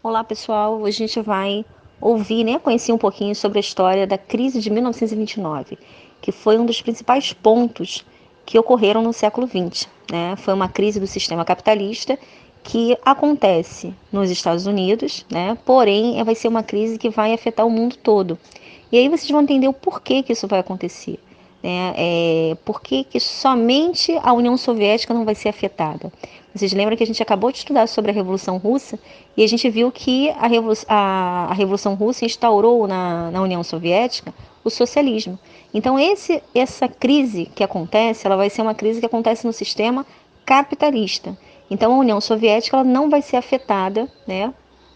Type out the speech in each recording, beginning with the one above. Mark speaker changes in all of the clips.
Speaker 1: Olá, pessoal. Hoje a gente vai ouvir, conhecer um pouquinho sobre a história da crise de 1929, que foi um dos principais pontos que ocorreram no século XX, né? Foi uma crise do sistema capitalista que acontece nos Estados Unidos, né? Porém, vai ser uma crise que vai afetar o mundo todo. E aí vocês vão entender o porquê que isso vai acontecer. Por que somente a União Soviética não vai ser afetada? Vocês lembram que a gente acabou de estudar sobre a Revolução Russa e a gente viu que a Revolução Russa instaurou na União Soviética o socialismo. Então, essa crise que acontece, ela vai ser uma crise que acontece no sistema capitalista. Então, a União Soviética ela não vai ser afetada,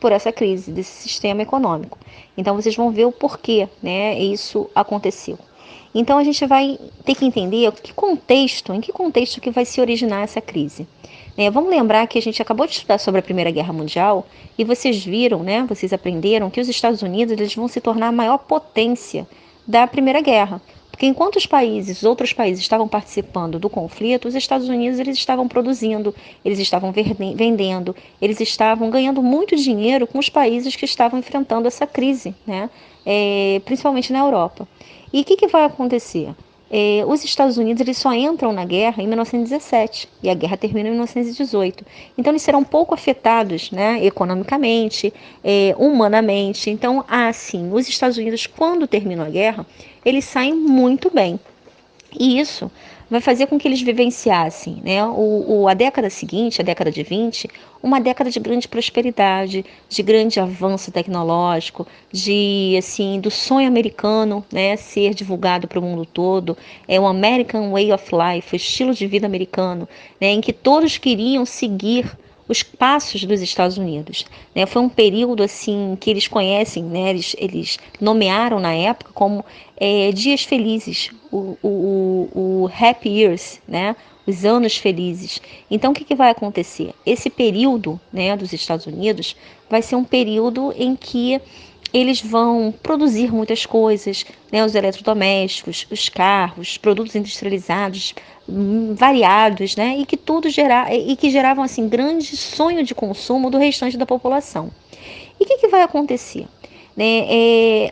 Speaker 1: por essa crise desse sistema econômico. Então, vocês vão ver o porquê, isso aconteceu. Então, a gente vai ter que entender em que contexto que vai se originar essa crise. Vamos lembrar que a gente acabou de estudar sobre a Primeira Guerra Mundial e vocês viram, vocês aprenderam que os Estados Unidos eles vão se tornar a maior potência da Primeira Guerra. Porque enquanto outros países estavam participando do conflito, os Estados Unidos eles estavam produzindo, eles estavam vendendo, eles estavam ganhando muito dinheiro com os países que estavam enfrentando essa crise, principalmente na Europa. E o que vai acontecer? Os Estados Unidos eles só entram na guerra em 1917 e a guerra termina em 1918. Então eles serão pouco afetados, economicamente, humanamente. Então, assim, os Estados Unidos, quando terminam a guerra, eles saem muito bem. E isso vai fazer com que eles vivenciassem, a década seguinte, a década de 20, uma década de grande prosperidade, de grande avanço tecnológico, do sonho americano, ser divulgado para o mundo todo, o American Way of Life, o estilo de vida americano, em que todos queriam seguir os passos dos Estados Unidos. Foi um período assim que eles conhecem, eles nomearam na época como dias felizes, o Happy Years, os anos felizes. Então, o que vai acontecer? Esse período dos Estados Unidos vai ser um período em que eles vão produzir muitas coisas, os eletrodomésticos, os carros, produtos industrializados variados, e que geravam assim grande sonho de consumo do restante da população. E o que vai acontecer?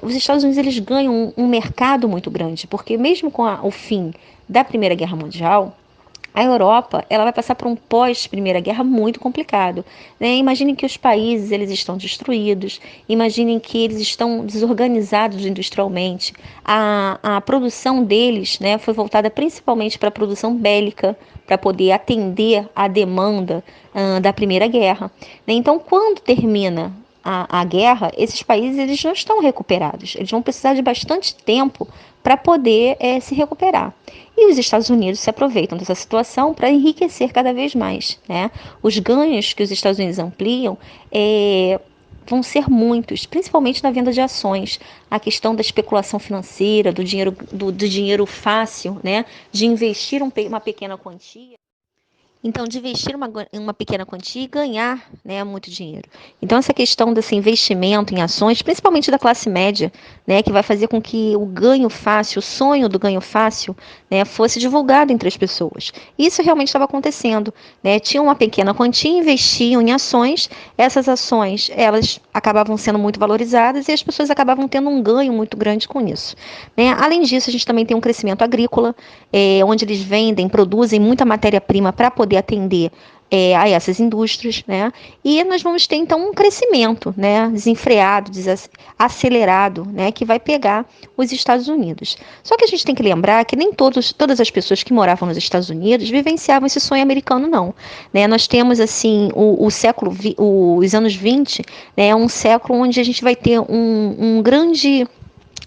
Speaker 1: Os Estados Unidos eles ganham um mercado muito grande, porque mesmo com o fim da Primeira Guerra Mundial, a Europa ela vai passar por um pós-Primeira Guerra muito complicado. Imaginem que os países eles estão destruídos, imaginem que eles estão desorganizados industrialmente. A produção deles foi voltada principalmente para a produção bélica, para poder atender à demanda da Primeira Guerra. Então, quando termina a guerra, esses países eles não estão recuperados. Eles vão precisar de bastante tempo para poder se recuperar. E os Estados Unidos se aproveitam dessa situação para enriquecer cada vez mais. Os ganhos que os Estados Unidos ampliam vão ser muitos, principalmente na venda de ações. A questão da especulação financeira, do dinheiro fácil, de investir uma pequena quantia. Então, de investir uma pequena quantia e ganhar muito dinheiro. Então, essa questão desse investimento em ações, principalmente da classe média, que vai fazer com que o ganho fácil, o sonho do ganho fácil, fosse divulgado entre as pessoas. Isso realmente estava acontecendo. Tinha uma pequena quantia, investiam em ações, essas ações elas acabavam sendo muito valorizadas e as pessoas acabavam tendo um ganho muito grande com isso. Além disso, a gente também tem um crescimento agrícola, onde eles produzem muita matéria-prima para poder atender a essas indústrias, e nós vamos ter então um crescimento, desenfreado, acelerado, que vai pegar os Estados Unidos. Só que a gente tem que lembrar que nem todas as pessoas que moravam nos Estados Unidos vivenciavam esse sonho americano, não. Nós temos assim os anos 20, um século onde a gente vai ter um grande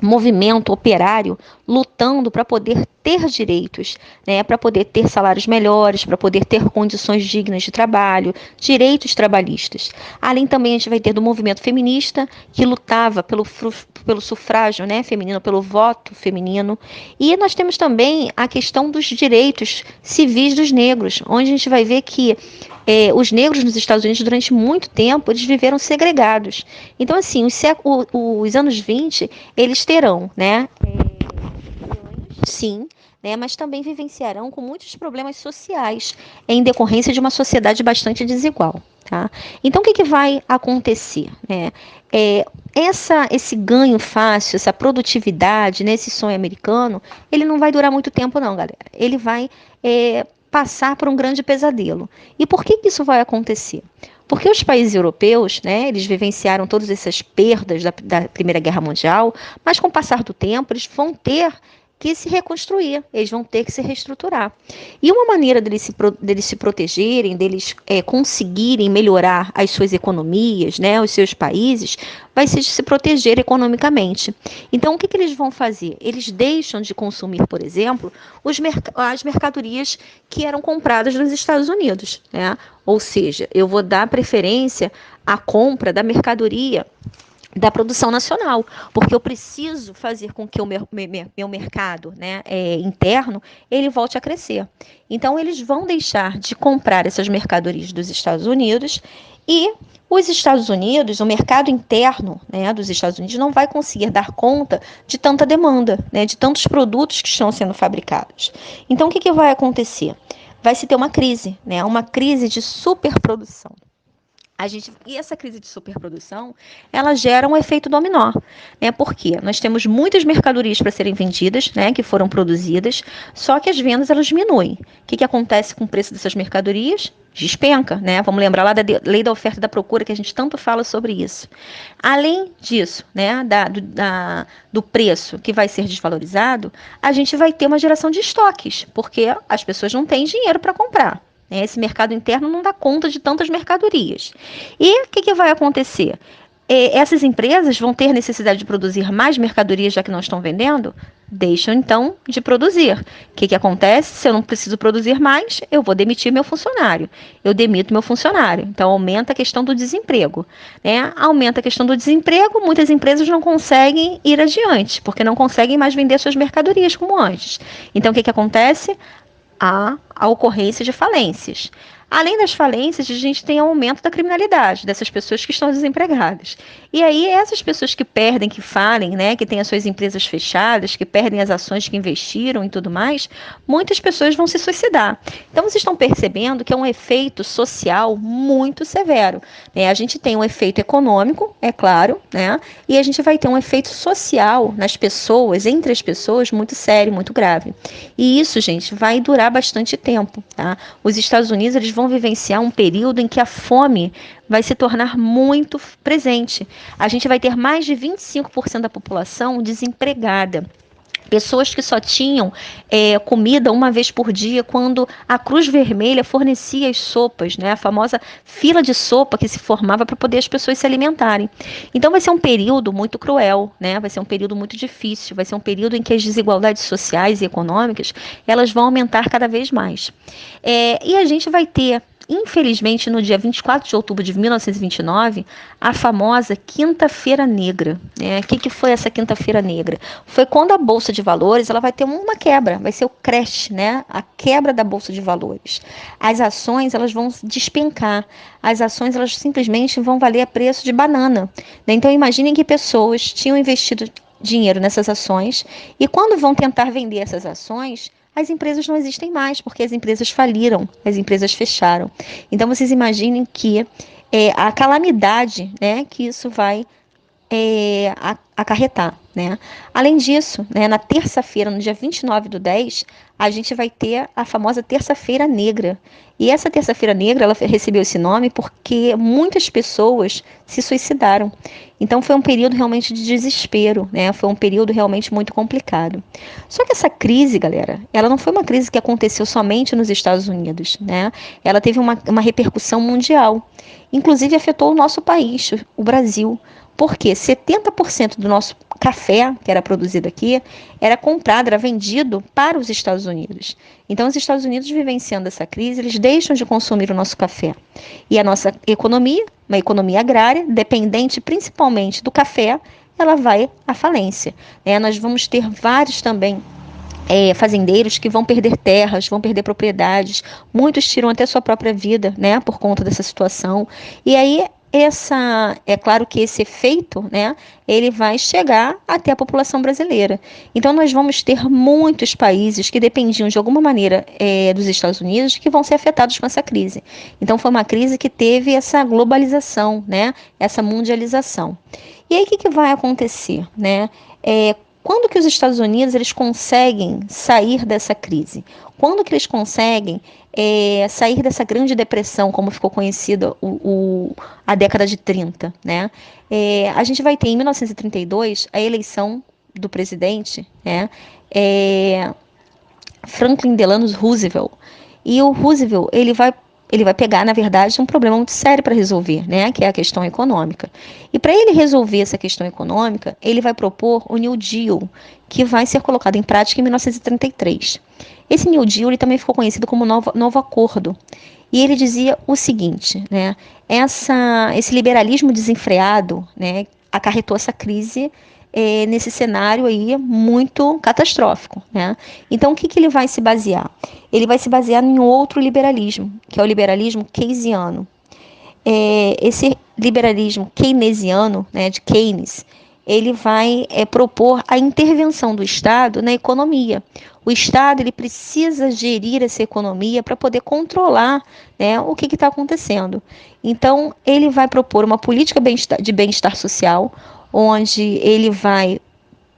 Speaker 1: movimento operário lutando para poder ter direitos, para poder ter salários melhores, para poder ter condições dignas de trabalho, direitos trabalhistas. Além também a gente vai ter do movimento feminista, que lutava pelo sufrágio feminino, pelo voto feminino. E nós temos também a questão dos direitos civis dos negros, onde a gente vai ver que os negros nos Estados Unidos, durante muito tempo, eles viveram segregados. Então, assim, os anos 20, eles terão, sim, né, mas também vivenciarão com muitos problemas sociais em decorrência de uma sociedade bastante desigual. Tá? Então, o que vai acontecer? Né? Esse ganho fácil, essa produtividade, né, esse sonho americano, ele não vai durar muito tempo, não, galera. Ele vai passar por um grande pesadelo. E por que isso vai acontecer? Porque os países europeus, né, eles vivenciaram todas essas perdas da Primeira Guerra Mundial, mas com o passar do tempo, eles vão ter que se reconstruir, eles vão ter que se reestruturar. E uma maneira deles se protegerem, deles conseguirem melhorar as suas economias, né, os seus países, vai ser de se proteger economicamente. Então, o que eles vão fazer? Eles deixam de consumir, por exemplo, as mercadorias que eram compradas nos Estados Unidos, né? Ou seja, eu vou dar preferência à compra da mercadoria da produção nacional, porque eu preciso fazer com que o meu mercado, né, interno, ele volte a crescer. Então, eles vão deixar de comprar essas mercadorias dos Estados Unidos e os Estados Unidos, o mercado interno, né, dos Estados Unidos, não vai conseguir dar conta de tanta demanda, né, de tantos produtos que estão sendo fabricados. Então, o que vai acontecer? Vai se ter uma crise, né, uma crise de superprodução. E essa crise de superprodução, ela gera um efeito dominó, né? Porque nós temos muitas mercadorias para serem vendidas, né? Que foram produzidas, só que as vendas elas diminuem. O que acontece com o preço dessas mercadorias? Despenca, né? Vamos lembrar lá da lei da oferta e da procura, que a gente tanto fala sobre isso. Além disso, né? Do preço que vai ser desvalorizado, a gente vai ter uma geração de estoques, porque as pessoas não têm dinheiro para comprar. Esse mercado interno não dá conta de tantas mercadorias. E o que vai acontecer? Essas empresas vão ter necessidade de produzir mais mercadorias, já que não estão vendendo? Deixam, então, de produzir. O que acontece? Se eu não preciso produzir mais, eu vou demitir meu funcionário. Eu demito meu funcionário. Então, aumenta a questão do desemprego. Né? Aumenta a questão do desemprego, muitas empresas não conseguem ir adiante, porque não conseguem mais vender suas mercadorias como antes. Então, o que acontece? A ocorrência de falências. Além das falências, a gente tem aumento da criminalidade, dessas pessoas que estão desempregadas. E aí, essas pessoas que perdem, que falem, né, que têm as suas empresas fechadas, que perdem as ações que investiram e tudo mais, muitas pessoas vão se suicidar. Então, vocês estão percebendo que é um efeito social muito severo. Né? A gente tem um efeito econômico, é claro, né? E a gente vai ter um efeito social nas pessoas, entre as pessoas, muito sério, muito grave. E isso, gente, vai durar bastante tempo. Tá? Os Estados Unidos eles vão vivenciar um período em que a fome vai se tornar muito presente. A gente vai ter mais de 25% da população desempregada. Pessoas que só tinham comida uma vez por dia, quando a Cruz Vermelha fornecia as sopas, né? A famosa fila de sopa que se formava para poder as pessoas se alimentarem. Então vai ser um período muito cruel, né? Vai ser um período muito difícil, vai ser um período em que as desigualdades sociais e econômicas elas vão aumentar cada vez mais. E a gente vai ter, infelizmente, no dia 24 de outubro de 1929, a famosa Quinta-feira Negra. O que foi essa Quinta-feira Negra? Foi quando a Bolsa de Valores ela vai ter uma quebra, vai ser o crash, né? A quebra da Bolsa de Valores. As ações elas vão despencar, as ações elas simplesmente vão valer a preço de banana. Então imaginem que pessoas tinham investido dinheiro nessas ações e quando vão tentar vender essas ações, as empresas não existem mais, porque as empresas faliram, as empresas fecharam. Então, vocês imaginem que a calamidade, né, que isso vai acarretar. Né? Além disso, né, na terça-feira, no dia 29/10, a gente vai ter a famosa Terça-feira Negra. E essa Terça-feira Negra, ela recebeu esse nome porque muitas pessoas se suicidaram. Então foi um período realmente de desespero, né? Foi um período realmente muito complicado. Só que essa crise, galera, ela não foi uma crise que aconteceu somente nos Estados Unidos, né? Ela teve uma repercussão mundial. Inclusive afetou o nosso país, o Brasil. Porque 70% do nosso café, que era produzido aqui, era comprado, era vendido para os Estados Unidos. Então, os Estados Unidos, vivenciando essa crise, eles deixam de consumir o nosso café. E a nossa economia, uma economia agrária, dependente principalmente do café, ela vai à falência. Nós vamos ter vários também fazendeiros que vão perder terras, vão perder propriedades. Muitos tiram até sua própria vida, né, por conta dessa situação. E aí é claro que esse efeito, né, ele vai chegar até a população brasileira. Então, nós vamos ter muitos países que dependiam de alguma maneira dos Estados Unidos que vão ser afetados com essa crise. Então, foi uma crise que teve essa globalização, né, essa mundialização. E aí, o que vai acontecer, né? Quando que os Estados Unidos eles conseguem sair dessa crise? Quando que eles conseguem sair dessa grande depressão, como ficou conhecida a década de 30, né? A gente vai ter em 1932 a eleição do presidente, né? Franklin Delano Roosevelt. E o Roosevelt, ele vai pegar, na verdade, um problema muito sério para resolver, né? Que é a questão econômica. E para ele resolver essa questão econômica, ele vai propor o New Deal, que vai ser colocado em prática em 1933. Esse New Deal ele também ficou conhecido como Novo Acordo. E ele dizia o seguinte, né? Esse liberalismo desenfreado, né, acarretou essa crise nesse cenário aí muito catastrófico, né? Então, o que ele vai se basear? Ele vai se basear em outro liberalismo, que é o liberalismo keynesiano. Esse liberalismo keynesiano, né, de Keynes, ele vai propor a intervenção do Estado na economia. O Estado ele precisa gerir essa economia para poder controlar, né, o que está acontecendo. Então, ele vai propor uma política de bem-estar social, onde ele vai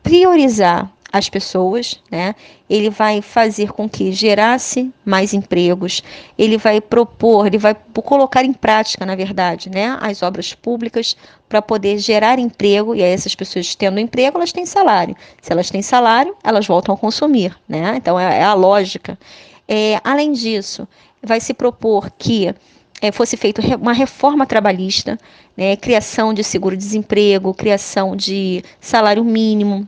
Speaker 1: priorizar as pessoas, né? Ele vai fazer com que gerasse mais empregos, ele vai colocar em prática, na verdade, né, as obras públicas para poder gerar emprego, e aí essas pessoas tendo emprego, elas têm salário. Se elas têm salário, elas voltam a consumir, né? Então é a lógica. Além disso, vai se propor que fosse feita uma reforma trabalhista, né, criação de seguro-desemprego, criação de salário mínimo.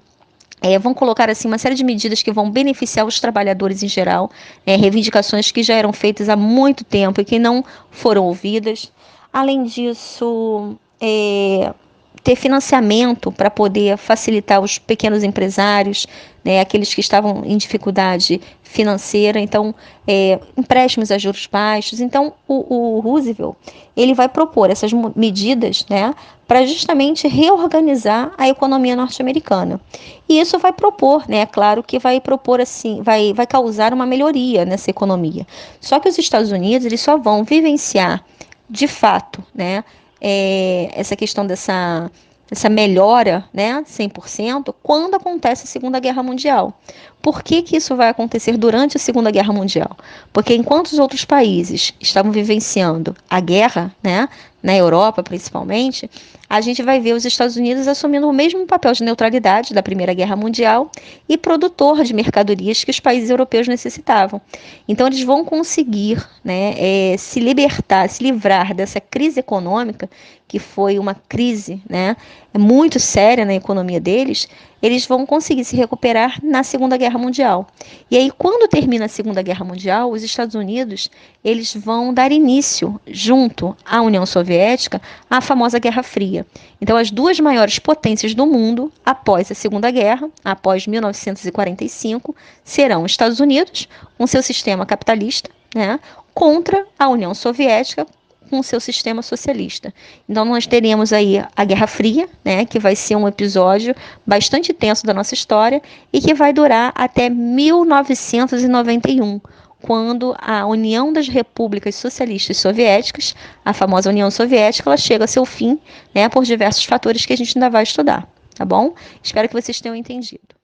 Speaker 1: Vão colocar assim uma série de medidas que vão beneficiar os trabalhadores em geral, reivindicações que já eram feitas há muito tempo e que não foram ouvidas. Além disso, ter financiamento para poder facilitar os pequenos empresários, né, aqueles que estavam em dificuldade financeira, então empréstimos a juros baixos. Então o Roosevelt ele vai propor essas medidas, né, para justamente reorganizar a economia norte-americana. E isso vai propor, né, claro que vai propor assim, vai causar uma melhoria nessa economia. Só que os Estados Unidos eles só vão vivenciar de fato, né, essa questão dessa melhora, né, 100%, quando acontece a Segunda Guerra Mundial. Por que isso vai acontecer durante a Segunda Guerra Mundial? Porque enquanto os outros países estavam vivenciando a guerra, né, na Europa principalmente, a gente vai ver os Estados Unidos assumindo o mesmo papel de neutralidade da Primeira Guerra Mundial e produtor de mercadorias que os países europeus necessitavam. Então, eles vão conseguir, né, se livrar dessa crise econômica, que foi uma crise, né, muito séria na economia deles. Eles vão conseguir se recuperar na Segunda Guerra Mundial. E aí, quando termina a Segunda Guerra Mundial, os Estados Unidos eles vão dar início, junto à União Soviética, à famosa Guerra Fria. Então, as duas maiores potências do mundo, após a Segunda Guerra, após 1945, serão os Estados Unidos, com seu sistema capitalista, né, contra a União Soviética, com o seu sistema socialista. Então, nós teremos aí a Guerra Fria, né, que vai ser um episódio bastante tenso da nossa história e que vai durar até 1991, quando a União das Repúblicas Socialistas Soviéticas, a famosa União Soviética, ela chega a seu fim, né, por diversos fatores que a gente ainda vai estudar, tá bom? Espero que vocês tenham entendido.